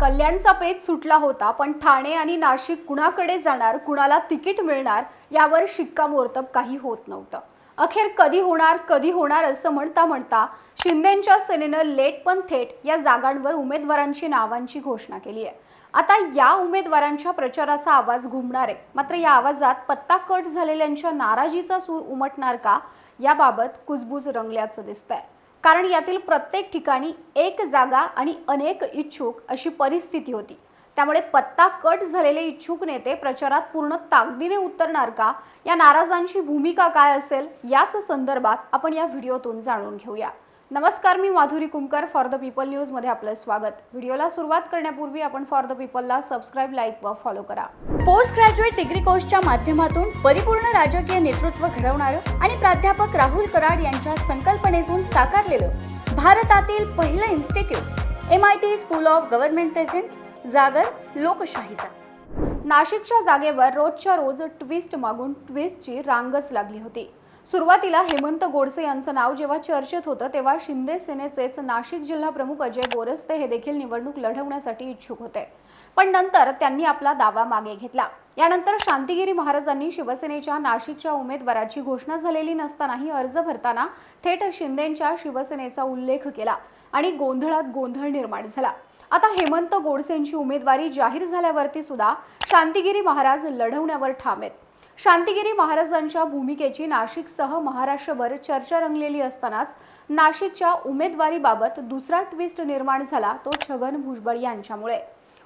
कल्याणचा पेच सुटला होता, पण ठाणे आणि नाशिक कुणाकडे जाणार, कुणाला तिकीट मिळणार यावर शिक्कामोर्तब काही होत नव्हतं। अखेर कधी होणार असं म्हणता म्हणता शिंदेंच्या सेनेनं लेट पण थेट या जागांवर उमेदवारांची नावांची घोषणा केली आहे। आता या उमेदवारांच्या प्रचाराचा आवाज घुमणार आहे, मात्र या आवाजात पत्ता कट झालेल्यांच्या नाराजीचा सूर उमटणार का याबाबत कुजबूज रंगल्याचं दिसतंय। कारण यातील प्रत्येक ठिकाणी एक जागा आणि अनेक इच्छुक अशी परिस्थिती होती। त्यामुळे पत्ता कट झालेले इच्छुक नेते प्रचारात पूर्ण ताकदीने उतरणार का, या नाराजांची भूमिका काय असेल, याच संदर्भात आपण या व्हिडिओतून जाणून घेऊया। नमस्कार, मी Madhuri Kumkar, for the people news मध्ये आपलं स्वागत। व्हिडिओला सुरुवात करण्यापूर्वी आपण फॉर द पीपलला सबस्क्राइब, लाईक व फॉलो करा। पोस्ट ग्रॅज्युएट डिग्री कोर्सच्या माध्यमातून परिपूर्ण राजकीय नेतृत्व घडवणारं आणि प्राध्यापक राहुल कराड यांच्या संकल्पनेतून साकारलेलं भारतातील पहिलं institute MIT school of government presents जागर लोकशाहीचा। नाशिकच्या जागेवर रोजच्या रोज ट्विस्ट मागून ट्विस्टची रांगच लागली होती। सुरुवातीला हेमंत गोडसे यांचं नाव जेव्हा चर्चेत होतं, तेव्हा शिंदे सेनेचेच नाशिक जिल्हा प्रमुख अजय बोरस्ते हे देखील निवडणूक लढवण्यासाठी इच्छुक होते, पण नंतर त्यांनी आपला दावा मागे घेतला। यानंतर शांतिगिरी महाराजांनी शिवसेनेच्या नाशिकच्या उमेदवाराची घोषणा झालेली नसतानाही अर्ज भरताना थेट शिंदेंच्या शिवसेनेचा उल्लेख केला आणि गोंधळात गोंधळ निर्माण झाला। आता हेमंत गोडसेंची उमेदवारी जाहीर झाल्यावरती सुद्धा शांतिगिरी महाराज लढवण्यावर ठाम आहेत। शांतिगिरी महाराजांच्या भूमिकेची नाशिकसह महाराष्ट्रभर चर्चा रंगलेली असतानाच नाशिकच्या उमेदवारीबाबत दुसरा ट्विस्ट निर्माण झाला, तो छगन भुजबळ यांच्यामुळे।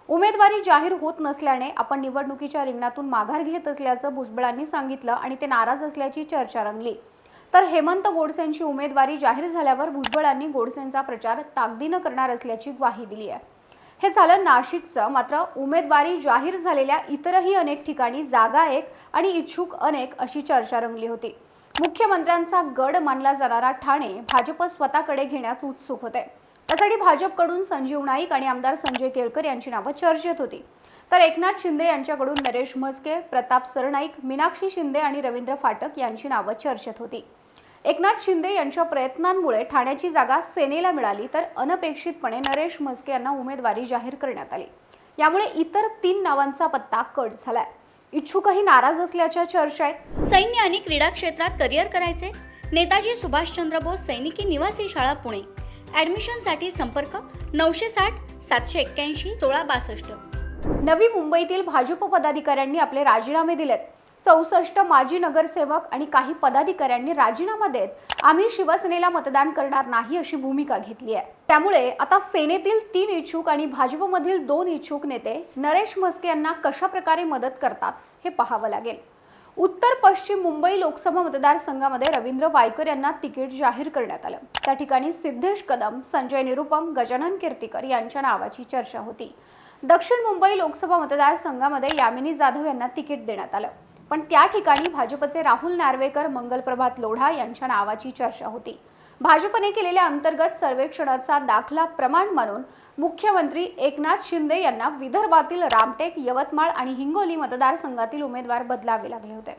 उमेदवारी जाहीर होत नसल्याने आपण निवडणुकीच्या रिंगणातून माघार घेत असल्याचं भुजबळांनी सांगितलं आणि ते नाराज असल्याची चर्चा रंगली। तर हेमंत गोडसेंची उमेदवारी जाहीर झाल्यावर भुजबळांनी गोडसेंचा प्रचार ताकदीनं करणार असल्याची ग्वाही दिली आहे। हे झालं नाशिकचं, मात्र उमेदवारी जाहीर झालेल्या इतरही अनेक ठिकाणी जागा एक आणि इच्छुक अनेक अशी चर्चा रंगली होती। मुख्यमंत्र्यांचा गड मानला जाणारा ठाणे भाजप स्वतःकडे घेण्यास उत्सुक होते। त्यासाठी भाजपकडून संजीव नाईक आणि आमदार संजय केळकर यांची नावं चर्चेत होती। तर एकनाथ शिंदे यांच्याकडून नरेश म्हस्के, प्रताप सरनाईक, मीनाक्षी शिंदे आणि रवींद्र फाटक यांची नावं चर्चेत होती। एकनाथ शिंदे यांच्या प्रयत्नांमुळे ठाण्याची जागा सेनेला मिळाली, तर अनपेक्षितपणे नरेश म्हस्के यांना उमेदवारी जाहीर करण्यात आली। यामुळे इतर 3 नावांचा पत्ता कट झालाय। इच्छुकही नाराज असल्याच्या चर्चा आहेत। सैन्य आणि क्रीडा क्षेत्रात करिअर करायचे, नेताजी सुभाषचंद्र बोस सैनिकी निवासी शाळा पुणे। ॲडमिशनसाठी संपर्क 960 781 1662। नवी मुंबईतील भाजप पदाधिकाऱ्यांनी आपले राजीनामे दिलेत। 64 माजी नगरसेवक आणि काही पदाधिकाऱ्यांनी राजीनामा देत आम्ही शिवसेनेला मतदान करणार नाही अशी भूमिका घेतली आहे। त्यामुळे आता सेनेतील 3 इच्छुक आणि भाजपमधील 2 इच्छुक नेते नरेश म्हस्के यांना कशा प्रकारे मदत करतात हे पाहावं लागेल। उत्तर पश्चिम मुंबई लोकसभा मतदारसंघामध्ये रवींद्र वायकर यांना तिकीट जाहीर करण्यात आलं। त्या ठिकाणी सिद्धेश कदम, संजय निरुपम, गजानन कीर्तिकर यांच्या नावाची चर्चा होती। दक्षिण मुंबई लोकसभा मतदारसंघामध्ये यामिनी जाधव यांना तिकीट देण्यात आलं, पण त्या ठिकाणी भाजपचे राहुल नार्वेकर, मंगलप्रभात लोढा यांच्या नावाची चर्चा होती। भाजपने केलेल्या अंतर्गत सर्वेक्षणाचा दाखला प्रमाण मानून मुख्यमंत्री एकनाथ शिंदे यांना विदर्भातील रामटेक, यवतमाळ आणि हिंगोली मतदारसंघातील उमेदवार बदलावे लागले होते।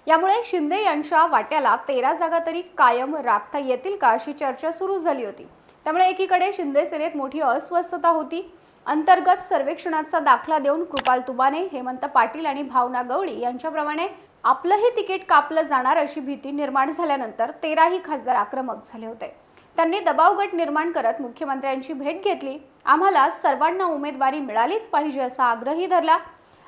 यामुळे शिंदे यांच्या वाट्याला 13 जागा तरी कायम राखता येतील का अशी चर्चा सुरू झाली होती। त्यामुळे एकीकडे शिंदे सेनेत मोठी अस्वस्थता होती। अंतर्गत सर्वेक्षणाचा दाखला देऊन कृपाल तुबाने, हेमंत पाटील आणि भावना गवळी यांच्याप्रमाणे आपलंही तिकीट कापलं जाणार अशी भीती निर्माण झाल्यानंतर 13ही खासदार आक्रमक झाले होते। त्यांनी दबावगट निर्माण करत मुख्यमंत्र्यांची भेट घेतली, आम्हाला सर्वांना उमेदवारी मिळालीच पाहिजे असा आग्रही धरला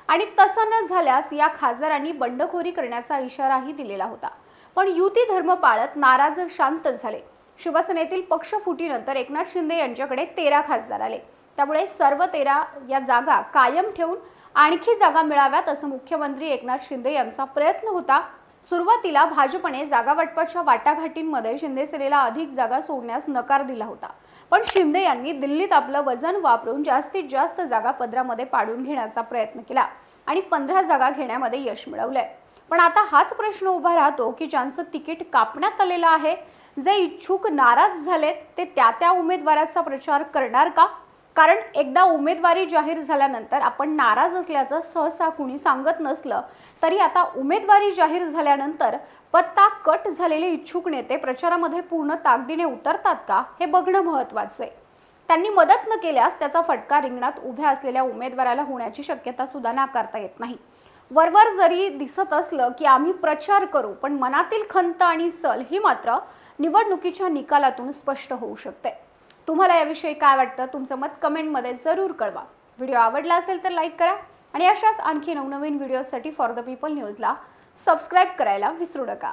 आणि तसं न झाल्यास या खासदारांनी बंडखोरी करण्याचा इशाराही दिलेला होता। पण युती धर्म पाळत नाराज शांत झाले। शिवसेनेतील पक्षफुटीनंतर एकनाथ शिंदे यांच्याकडे 13 खासदार आले। त्यामुळे सर्व 13 या जागा कायम ठेवून आणखी जागा मिळाव्यात असं मुख्यमंत्री एकनाथ शिंदे यांचा प्रयत्न होता। सुरुवातीला भाजपने जागा वाटपाच्या वाटाघाटींमध्ये शिंदे सेनेला अधिक जागा सोडण्यास नकार दिला होता, पण शिंदे यांनी दिल्लीत आपलं वजन वापरून जास्तीत जास्त जागा पदरामध्ये पाडून घेण्याचा प्रयत्न केला आणि 15 जागा घेण्यामध्ये यश मिळवलंय। पण आता हाच प्रश्न उभा राहतो की ज्यांचं तिकीट कापण्यात आलेलं आहे, जे इच्छुक नाराज झालेत, ते त्या उमेदवाराचा प्रचार करणार का? कारण एकदा उमेदवारी जाहीर झाल्यानंतर आपण नाराज असल्याचं सहसा कुणी सांगत नसलं तरी आता उमेदवारी जाहीर झाल्यानंतर पत्ता कट झालेले इच्छुक नेते प्रचारामध्ये पूर्ण ताकदीने उतरतात का हे बघणं महत्त्वाचं आहे। त्यांनी मदत न केल्यास त्याचा फटका रिंगणात उभ्या असलेल्या उमेदवाराला होण्याची शक्यता सुद्धा नाकारता येत नाही. वरवर जरी दिसत असलं की आम्ही प्रचार करू, पण मनातील खंत आणि सल ही मात्र निवडणुकीच्या निकालातून स्पष्ट होऊ शकते. तुम्हाला याविषयी काय वाटतं? तुमचं मत कमेंटमध्ये जरूर कळवा. व्हिडिओ आवडला असेल तर लाईक करा आणि अशाच आणखी नवनवीन व्हिडिओसाठी फॉर द पीपल न्यूजला सबस्क्राईब करायला विसरू नका.